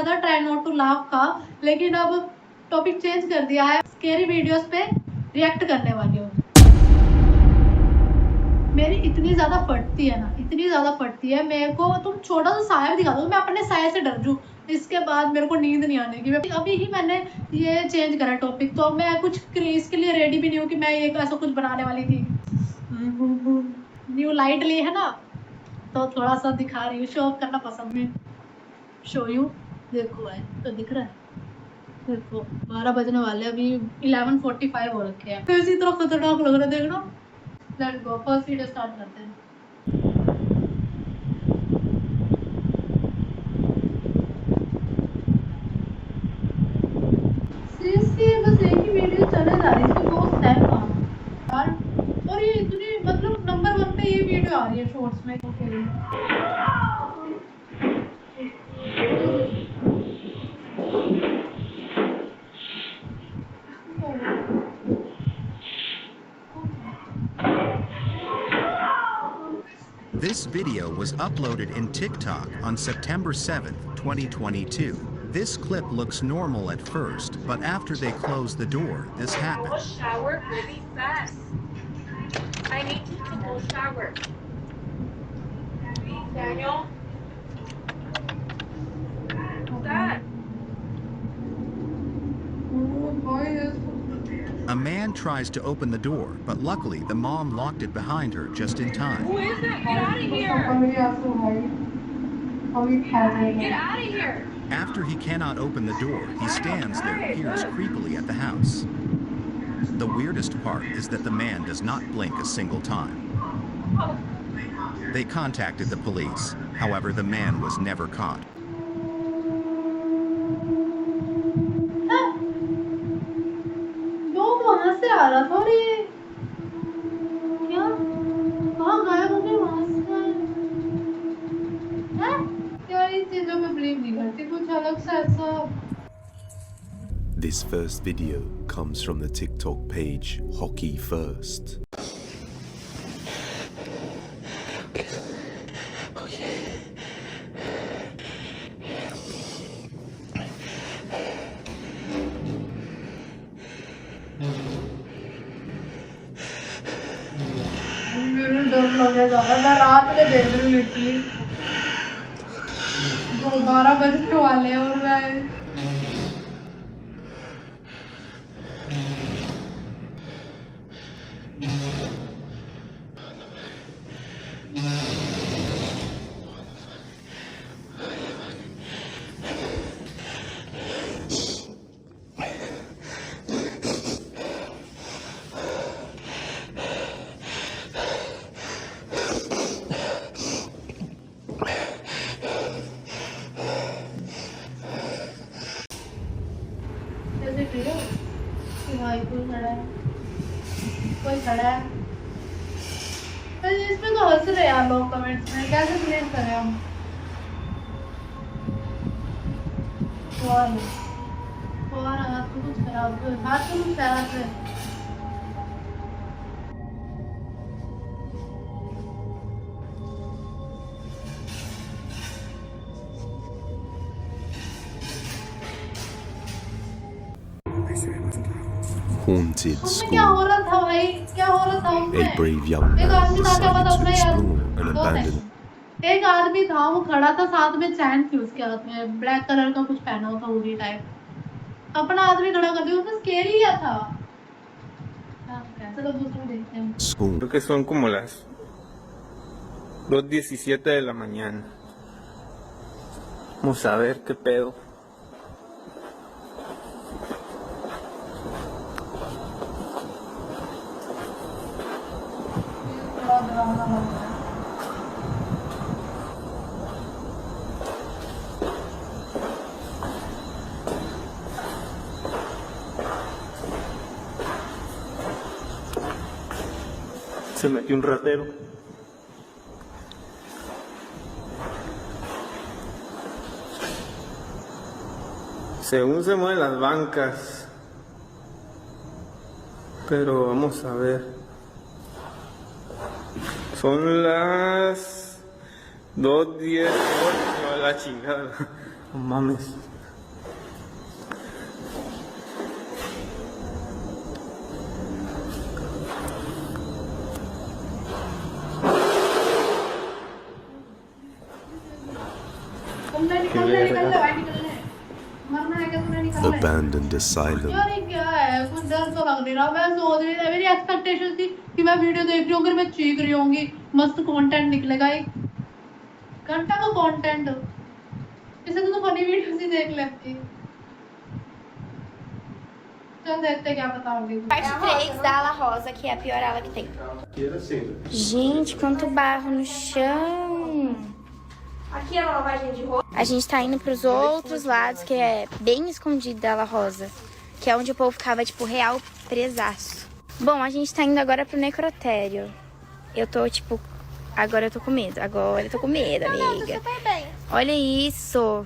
रखा था try not to laugh का, लेकिन अब टॉपिक चेंज कर दिया है, स्केरी वीडियोस पे रिएक्ट करने वाली हूँ। मेरी इतनी ज्यादा फटती है ना, इतनी ज्यादा फटती है मेरे को, तुम छोटा सा साया दिखा दो मैं अपने साये से डर जूं, इसके बाद मेरे को नींद नहीं आने की। अभी ही मैंने ये चेंज करा टॉपिक, तो मैं कुछ इसके लिए रेडी भी नहीं हूँ कि मैं ये ऐसा कुछ बनाने वाली थी। न्यू लाइट ली है ना, तो थोड़ा सा दिखा रही हूँ, शो ऑफ करना पसंद है। शो यू, देखो है तो दिख रहा है, देखो 12 बजने वाले, अभी 11:45 हो रखे हैं, कैसी तरह खतरनाक लग रहा है, देखना। Let's go, first video start करते हैं। सीरियसली बस एक ही वीडियो चले जा रही है, इसके बहुत टाइम कहाँ यार, और ये इतनी मतलब नंबर 1 पे ये वीडियो आ रही है शॉर्ट्स में। This video was uploaded in TikTok on September 7th, 2022. This clip looks normal at first, but after they close the door, this happens. Go shower really fast. I need you to go shower. Daniel? What's that? A man tries to open the door, but luckily the mom locked it behind her just in time. Who is that? Get out of here! Get out of here! After he cannot open the door, he stands there, peers creepily at the house. The weirdest part is that the man does not blink a single time. They contacted the police. However, the man was never caught. लोग वहां से आ रहा था और ये क्या, कहाँ गायब हो गए वहां से हैं? क्या इन चीजों में बिलीव नहीं करती, कुछ अलग सा ऐसा। This first video comes from the TikTok page Hockey First. मेरे डर लगेगा, मैं रात में देख रही हूँ लिटरली, 12 बजने वाले हैं और मैं कि भाई कोई खड़ा है, पर इसमें तो हंस रहे यार लोग कमेंट्स में, कैसे बिलीव करें हम। और हाथ को कुछ खराब, हाथ को कुछ खराब है। Haunted उसमें क्या school. हो रहा था भाई, क्या हो रहा था A उसमें? brave young एक man आदमी था, क्या पता decided to अपना यार, explore an abandoned. एक आदमी था वो खड़ा था, साथ में चैन थी उसके हाथ में, ब्लैक कलर का कुछ पहना हुआ था हुडी टाइप, अपना आदमी खड़ा कर दिया, उसमें स्केरी क्या था। चलो दूसरा देखते हैं। School. Creo que son como las 2:17 de la mañana. Vamos a ver qué pedo. Se metió un ratero. Según se mueven las bancas. Pero vamos a ver. Son las 2:10. No, la chingada. Mames. Abandoned asylum. यार ये क्या है, कुछ डर तो लग नहीं रहा। मैं सोच रही थी, मेरी एक्सपेक्टेशन थी कि मैं वीडियो देख रही हूँ, अगर मैं चीख रही होंगी, मस्त कंटेंट निकलेगा। एक घंटा का कंटेंट, इसे तो फनी वीडियोस ही देख लेती। चल देखते क्या बताओगे। Parte 3 da Ala Rosa, que é a pior ala que tem. Gente, quanto barro no chão. Aqui é uma lavagem de roupa. A gente tá indo pros outros lados, que é bem escondido da Ala Rosa. Que é onde o povo ficava, tipo, real presaço. Bom, a gente tá indo agora pro necrotério. Eu tô, tipo... Agora eu tô com medo. Agora eu tô com medo, amiga. Não, super bem. Olha isso.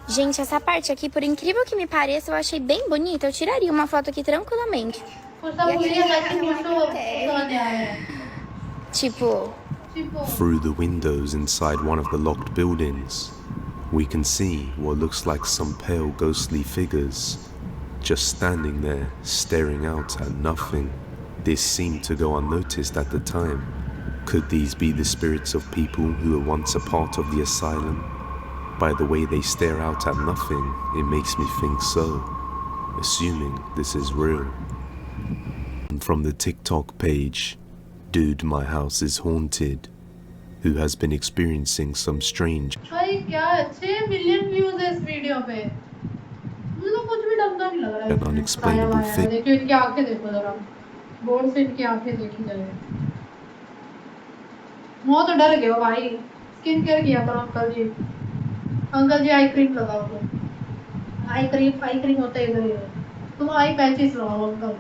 Gente, essa parte aqui, por incrível que me pareça, eu achei bem bonita. Eu tiraria uma foto aqui tranquilamente. Tipo... Through the windows inside one of the locked buildings, we can see what looks like some pale ghostly figures just standing there, staring out at nothing. This seemed to go unnoticed at the time. Could these be the spirits of people who were once a part of the asylum? By the way they stare out at nothing, it makes me think so, assuming this is real. And from the TikTok page, Dude, My House is Haunted, who has been experiencing some strange भाई क्या 6 million views है इस video पे। मुझे तो कुछ भी ढंग का नहीं लग रहा है। and unexplainable things. देखिए इनकी आंखें देखो जरा, गौर से इनकी आंखें देखी जाए। मुँह तो डर गए हो भाई। स्किन केयर किया करो अंकल जी। अंकल जी आई क्रीम लगाओ तो। आई क्रीम होता है इधर ही। तुम आई पैचेस लगाओ uncle.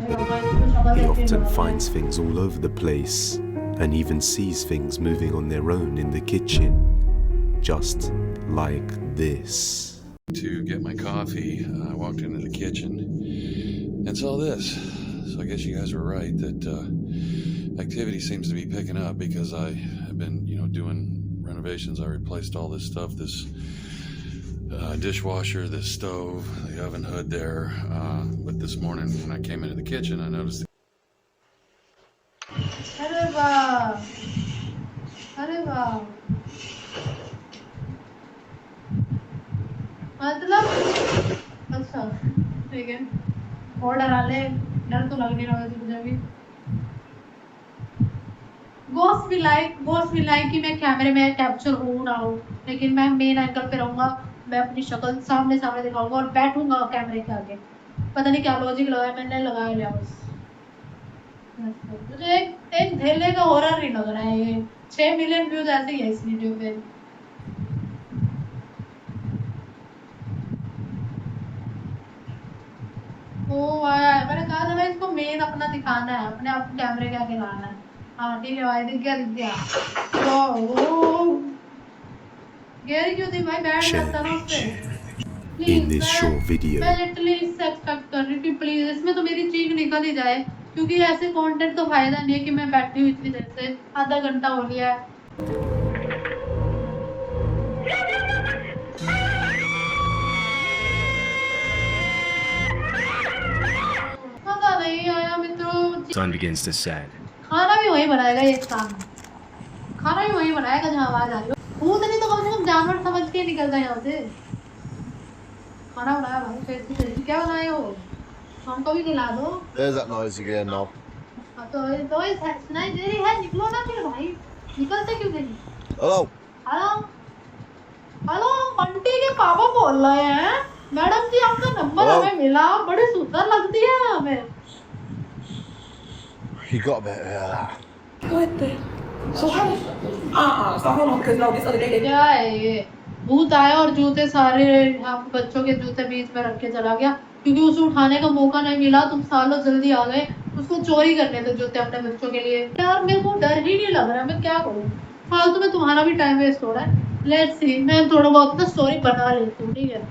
He often finds things all over the place and even sees things moving on their own in the kitchen, just like this. To get my coffee, I walked into the kitchen and saw this. So I guess you guys were right that activity seems to be picking up because I have been, doing renovations. I replaced all this stuff, this dishwasher, this stove, the oven hood there. But this morning when I came into the kitchen, I noticed. अरे वाह, अरे वाह। मतलब अच्छा ठीक है, और डरा ले, डर तो लग नहीं रहा मुझे भी। Ghost will like कि मैं कैमरे में कैप्चर हूँ ना हूँ, लेकिन मैं मेन एंगल पे रहूँगा। मैं अपनी शक्ल सामने दिखाऊंगा और बैठूंगा कैमरे के आगे। पता नहीं क्या लॉजिक लगाया मैंने, लगाया लिया बस। मुझे एक धेले का हॉरर नहीं लग रहा है ये। 6 मिलियन व्यूज ऐसे ही है इस वीडियो पे। ओ आया, मैंने कहा था ना इसको मेन अपना दिखाना है, अपने आप कैमरे के आगे लाना है। हाँ ठीक है भाई, दिख गया। ओ गैर क्यों थी भाई, बैठ जाता ना उससे। In this short video, मैं लिटरली इससे एक्सपेक्ट कर रही थी प्लीज इसमें तो मेरी चीख निकल ही जाए, क्योंकि ऐसे कंटेंट तो फायदा नहीं है कि मैं बैठी हुई इतनी देर से, आधा घंटा हो गया है। मजा नहीं आया मित्रों। Sun begins to set. खाना भी वही बनाएगा ये इंसान, खाना भी वही बनाएगा जहाँ आवाज आ रही हो। भूत नहीं तो कम से कम जानवर समझ के निकलता है यहाँ से। खाना बनाया भाई, कैसी क्या बनाए हो? हमको भी खिला दो। There's that noise again now. तो सुनाई दे रही है, निकलो ना फिर भाई, निकलते क्यों नहीं? Hello. हेलो आंटी के पापा बोल रहे हैं। मैडम जी आपका नंबर हमें मिला, बड़े सुंदर लगती है हमें। You got a bit of that. What the? So how? So hold on, because no, this other day they. क्या है ये? भूत आया और जूते सारे हम बच्चों के जूते बीच में रख के चला गया, क्योंकि उसे उठाने का मौका नहीं मिला। तुम सालों जल्दी आ गए, उसको चोरी करने थे जूते अपने बच्चों के लिए। यार मेरे को डर ही नहीं लग रहा, मैं क्या करूँ? फालतू में तुम्हारा भी टाइम वेस्ट हो रहा है। लेट्स सी, मैं थोड़ा बहुत ना स्टोरी बना लेती हूँ, ठीक है?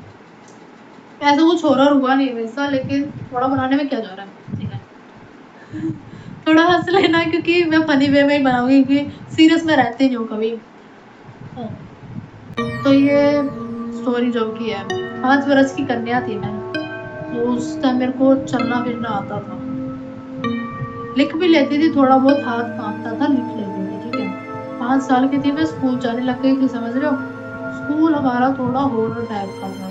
ऐसा कुछ हॉरर हुआ नहीं वैसा, लेकिन थोड़ा बनाने में क्या जा रहा है, ठीक है? थोड़ा हंस लेना, क्योंकि मैं फनी वे में ही बनाऊंगी, क्योंकि सीरियस में रहती नहीं हूँ कभी। तो ये स्टोरी जो की है, 5 वर्ष की कन्या थी मैं, तो उस टाइम मेरे को चलना फिरना आता था, लिख भी लेती थी, थोड़ा बहुत हाथ कांपता था, लिख लेती थी, ठीक है। 5 साल की थी मैं, स्कूल जाने लग गई थी, समझ रहे हो। स्कूल हमारा थोड़ा हॉरर टाइप का था,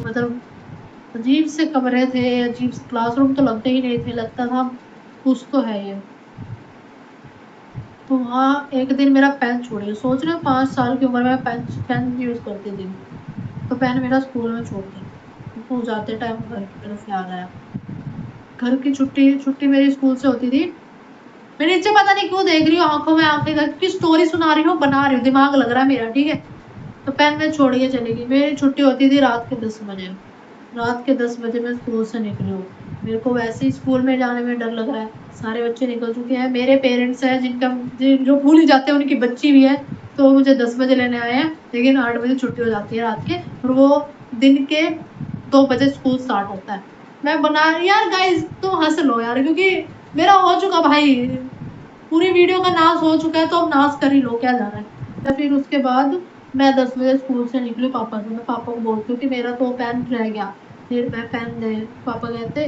मतलब अजीब से कमरे थे, अजीब से क्लासरूम तो लगते ही नहीं थे, लगता था कुछ तो है ये। तो वहाँ एक दिन मेरा पेन छूट गया, सोच रहे हो 5 साल की उम्र में पेन यूज करती थी, तो पेन मेरा स्कूल में छूट गया। तो जाते टाइम घर की तरफ याद आया, घर की छुट्टी मेरी स्कूल से होती थी, मैं नीचे पता नहीं क्यों देख रही हूँ, आंखों में आंखें कर की स्टोरी सुना रही हूँ, बना रही हूँ, दिमाग लग रहा है मेरा, ठीक है। तो पेन में छोड़ के चली गई। मेरी छुट्टी होती थी रात के 10 बजे, रात के 10 बजे मैं स्कूल से निकली हूँ। मेरे को वैसे ही स्कूल में जाने में डर लग रहा है, सारे बच्चे निकल चुके हैं, मेरे पेरेंट्स हैं जो भूल ही जाते हैं, उनकी बच्ची भी है, तो मुझे 10 बजे लेने आए हैं, लेकिन 8 बजे छुट्टी हो जाती है रात के, और वो दिन के 2 बजे स्कूल स्टार्ट होता है। मैं बना यार गाइस तुम हंस लो यार, क्योंकि मेरा हो चुका भाई, पूरी वीडियो का नाश हो चुका है, तो अब नाश कर ही लो, क्या जा रहा है। तो फिर उसके बाद मैं 10 बजे स्कूल से निकली पापा से, मैं पापा को बोलती हूँ कि मेरा तो पेन रह गया, फिर मैं पेन दे, पापा कहते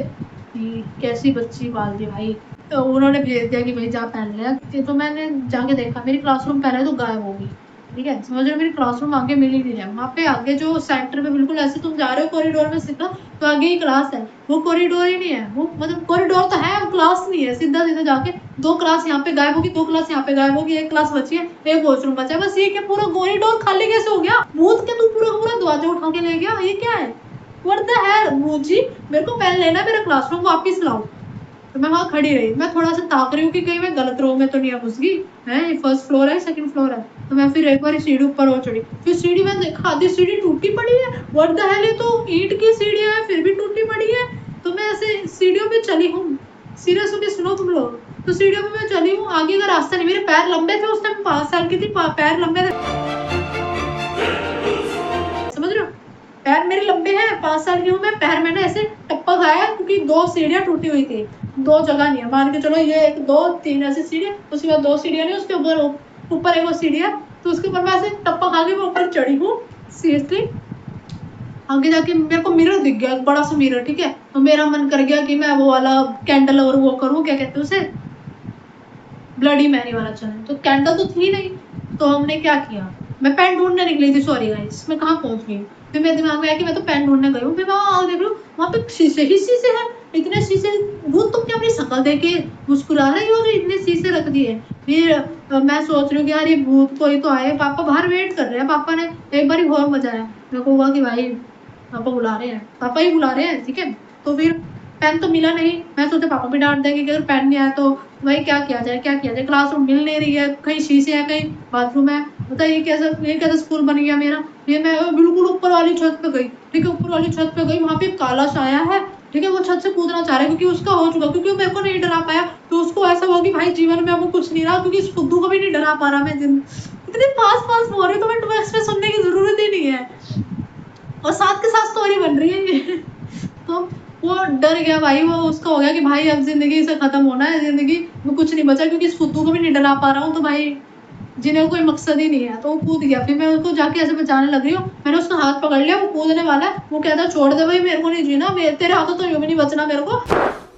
कि कैसी बच्ची पाल दी भाई, तो उन्होंने भेज दिया कि भाई जा पेन ले। तो मैंने जाके देखा, मेरी क्लासरूम पहले तो गायब हो गई, ठीक है, समझ रहे, मेरी क्लासरूम आगे मिल ही नहीं रहा। वहाँ पे आगे जो सेंटर में बिल्कुल ऐसे तुम जा रहे हो कॉरिडोर में सीधा, तो आगे ही क्लास है, वो कॉरिडोर ही नहीं है, वो मतलब कॉरिडोर तो है, क्लास नहीं है, सीधा सीधा जाके 2 क्लास यहाँ पे गायब होगी, 2 क्लास यहाँ पे गायब होगी, 1 क्लास बची है, 1 वॉशरूम बचा है, बस ये क्या पूरा कॉरिडोर खाली कैसे हो गया? भूत के तू पूरा पूरा दरवाजा उठा के ले गया, ये क्या है? व्हाट द हेल भूत जी, मेरे को पेन लेना, मेरा क्लासरूम वापस लाओ। तो मैं वहाँ खड़ी रही, मैं थोड़ा सा ताक रही हूँ कि कहीं मैं गलत रो में तो नहीं घुस गई है, फर्स्ट फ्लोर है सेकंड फ्लोर है। तो मैं फिर एक बार सीढ़ी ऊपर हो चढ़ी, फिर सीढ़ी में देखा आधी सीढ़ी टूटी पड़ी है, व्हाट द हेल, ये तो ईंट की सीढ़ी है फिर भी टूटी पड़ी है। तो मैं ऐसे सीढ़ियों पे चली हूँ, सीरियस होके सुनो तुम लोग, तो सीढ़ियों पे मैं चली हूँ, आगे का रास्ता नहीं, मेरे पैर लंबे थे, उस टाइम 5 साल की थी, पैर लंबे थे, समझ रहे हो, पैर मेरे लंबे हैं, 5 साल की हूँ मैं, पैर मैंने ऐसे टप्पा खाया क्योंकि 2 सीढ़ियाँ टूटी हुई थी, 2 जगह नहीं है, मान के चलो ये 1 2 3 ऐसी सीढ़ियाँ, उसके बाद 2 सीढ़ियाँ नहीं, उसके ऊपर एक और सीढ़ी है, तो उसके ऊपर मैं ऐसे टप्पा खा के मैं ऊपर चढ़ी हूँ सीरियसली। आगे जाके मेरे को मिरर दिख गया, एक बड़ा सा मिरर, ठीक है, तो मेरा मन कर गया कि मैं वो वाला कैंडल और वो करूँ, क्या कहते हैं उसे, ब्लडी मैरी वाला चलन। तो कैंडल तो थी नहीं, तो हमने क्या किया, मैं पेन ढूंढने निकली थी, सॉरी गाइस, मैं कहाँ पहुंच गई, फिर मेरे दिमाग में आया कि मैं तो पेन ढूंढने गई हूँ, फिर मैं वहाँ देख रही हूँ, वहाँ पे शीशे ही शीशे हैं, इतने शीशे, भूत तुम क्या अपनी शक्ल देख के मुस्कुरा रही हो जो इतने शीशे रख दिए। फिर मैं सोच रही हूँ कि यार ये भूत कोई तो आए, पापा बाहर वेट कर रहे हैं, पापा ने एक बार ही और बजाया, मेरे को हुआ कि भाई पापा बुला रहे हैं, पापा ही बुला रहे हैं, ठीक है। तो फिर पेन तो मिला नहीं, मैं सोचा पापा भी डांट देंगे कि अगर पेन नहीं आया तो भाई क्या किया जाए, क्या किया जाए, क्लासरूम मिल नहीं रही है, कहीं शीशे है कहीं बाथरूम है, पता ये कैसा स्कूल बन गया मेरा। फिर मैं बिल्कुल ऊपर वाली छत पे गई, ठीक है, ऊपर वाली छत पे गई, वहाँ पे काला साया है, ठीक है, वो छत से कूदना चाह रहा है क्योंकि उसका हो चुका, क्योंकि मेरे को नहीं डरा पाया, तो उसको ऐसा हुआ कि भाई जीवन में अब कुछ नहीं रहा, क्योंकि इस फुद्दू को भी नहीं डरा पा रहा मैं, इतने पास हो रही, तो मैं 2x में सुनने की जरूरत ही नहीं है, और साथ के साथ स्टोरी बन रही है ये। तो वो डर गया भाई, वो उसका हो गया कि भाई अब जिंदगी से खत्म होना है, जिंदगी में कुछ नहीं बचा, क्योंकि इस फुद्दू को भी नहीं डरा पा रहा हूँ, तो भाई जिन्हें कोई मकसद ही नहीं है, तो वो कूद गया। फिर मैं उसको जाके ऐसे बचाने लग रही हूँ, मैंने उसका हाथ पकड़ लिया, वो कूदने वाला है, वो कहता छोड़ दे भाई, मेरे को नहीं जीना, तेरे हाथों तो यूं भी नहीं बचना मेरे को,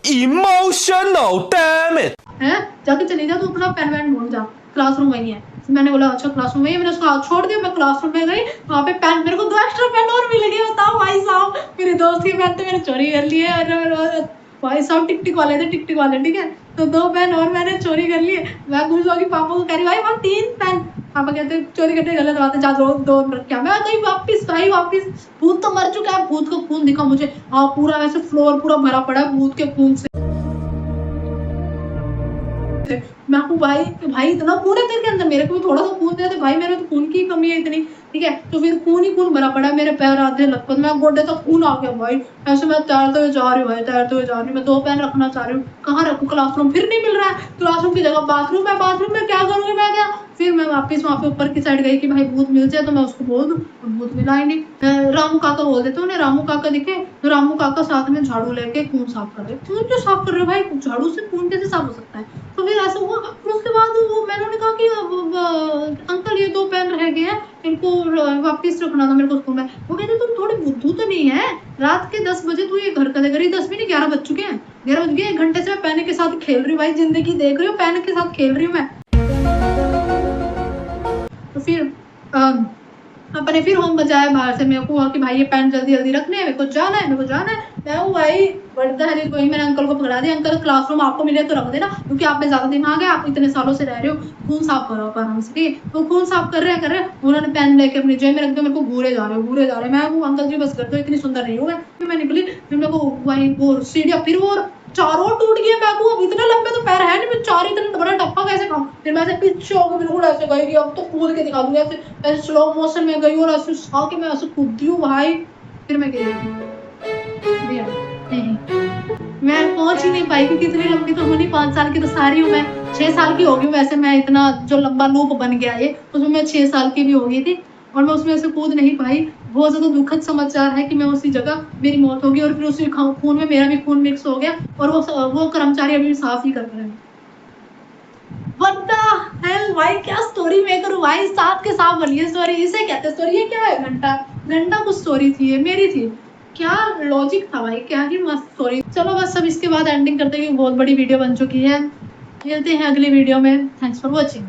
Emotional, damn it! है जाके चली जा, तू अपना पेन वैन ढूंढ जा, क्लासरूम वही है। मैंने बोला अच्छा क्लासरूम में, मैंने उसका हाथ छोड़ दिया, मैं क्लासरूम में गई, वहाँ पे पेन, मेरे को 2 एक्स्ट्रा पेन और मिल गए, बताओ भाई साहब, मेरे दोस्त के पेन तो मैंने चोरी कर लिए, और भाई साहब टिक वाले थे, टिक वाले, ठीक है, तो 2 पेन और मैंने चोरी कर लिए। मैं खुश होगी, पापा को कह रही भाई वहाँ 3 पेन, पापा कहते चोरी करने गलत बात है, जा 2 रख क्या, मैं गई वापिस, भाई वापिस, भूत तो मर चुका है, भूत का खून दिखा मुझे, हाँ पूरा वैसे फ्लोर पूरा भरा पड़ा है भूत के खून से। मैं आपको भाई इतना खून है तेरे अंदर, मेरे को भी थोड़ा सा खून दे दे भाई, मेरे तो खून की कमी है इतनी, ठीक है। तो फिर खून ही खून भरा पड़ा है, मेरे पैर आधे लटपट, मैं गोडे तक खून आ गया भाई, ऐसे मैं तैरते हुए जा रही हूँ भाई, तैरते हुए जा रही हूँ, मैं 2 पेन रखना चाह रही हूँ, कहाँ रखूँ, क्लासरूम फिर नहीं मिल रहा है, क्लासरूम की जगह बाथरूम है, बाथरूम में क्या करूँगी मैं, क्या। फिर मैं वापस वहाँ पे ऊपर की साइड गई कि भाई भूत मिल जाए तो मैं उसको बोल दूँ, भूत मिला ही नहीं। रामू काका बोल देते उन्हें, रामू काका दिखे तो रामू काका साथ में झाड़ू लेके खून साफ कर रहे, खून क्यों साफ कर रहे हो भाई, झाड़ू से खून कैसे साफ हो सकता है। तो फिर ऐसा हुआ, फिर उसके बाद वो मैंने कहा कि अंकल ये 2 पेन रह गए हैं, इनको वापस रखना था मेरे को स्कूल में। वो कहते तुम थोड़ी बुद्धू तो नहीं है, रात के 10 बजे तू ये घर का देख रही, 10 भी नहीं 11 बज चुके हैं, 11 बज गए, 1 घंटे से मैं पैनिक के साथ खेल रही हूँ भाई, जिंदगी देख रही हूँ, पैनिक के साथ खेल रही हूँ मैं। तो फिर अपने फिर होम बजाया बाहर से, मेरे को हुआ कि भाई ये पेन जल्दी जल्दी रखने, मेरे को जाना है, मेरे को जाना है। मैं हूँ भाई बढ़ता है, कोई मैंने अंकल को पकड़ा दिया, अंकल क्लासरूम आपको मिले तो रख देना, क्योंकि आप में ज्यादा दिमाग है, आप इतने सालों से रह रहे हो, खून साफ करो आप आराम से, ठीक है। तो खून साफ कर रहे हैं, उन्होंने पेन लेके अपनी जेब में रख दिया, मेरे को घूरे जा रहे। मैं वो अंकल जी बस कर दो, इतनी सुंदर नहीं हूँ मैं। फिर मैं निकली, फिर मेरे को वही वो सीढ़ियाँ, फिर वो चारों टूट गए। मैं को इतने लंबे तो पैर है नहीं, मैं चार इतना बड़ा टप्पा कैसे खाऊं। फिर मैं ऐसे पीछे होकर बिल्कुल ऐसे गई कि अब तो कूद के दिखा दूंगी, ऐसे स्लो मोशन में गई और ऐसे आके मैं ऐसे कूदती हूँ भाई। फिर मैं गिरी, मैं पहुंच ही नहीं पाई क्योंकि इतनी लंबी तो हूँ नहीं, 5 साल की तो सारी हूँ मैं, 6 साल की हो गई वैसे। मैं इतना जो लंबा लूप बन गया ये, उसमें मैं 6 साल की भी हो गई थी और मैं उसमें से कूद नहीं पाई। बहुत ज्यादा दुखद समाचार है कि मैं उसी जगह मेरी मौत होगी और फिर उसी खून में मेरा भी खून मिक्स हो गया और वो कर्मचारी अभी साफ ही कर रहे हैं। What the hell भाई, क्या स्टोरी मेकर हूँ भाई, साफ के साफ बनी स्टोरी, इसे कहते स्टोरी। ये क्या है, घंटा कुछ स्टोरी थी, ये मेरी थी, क्या लॉजिक था भाई, क्या ही मस्त स्टोरी। चलो बस अब इसके बाद एंडिंग करते हैं, बहुत बड़ी वीडियो बन चुकी है। मिलते हैं अगली वीडियो में, थैंक्स फॉर वॉचिंग।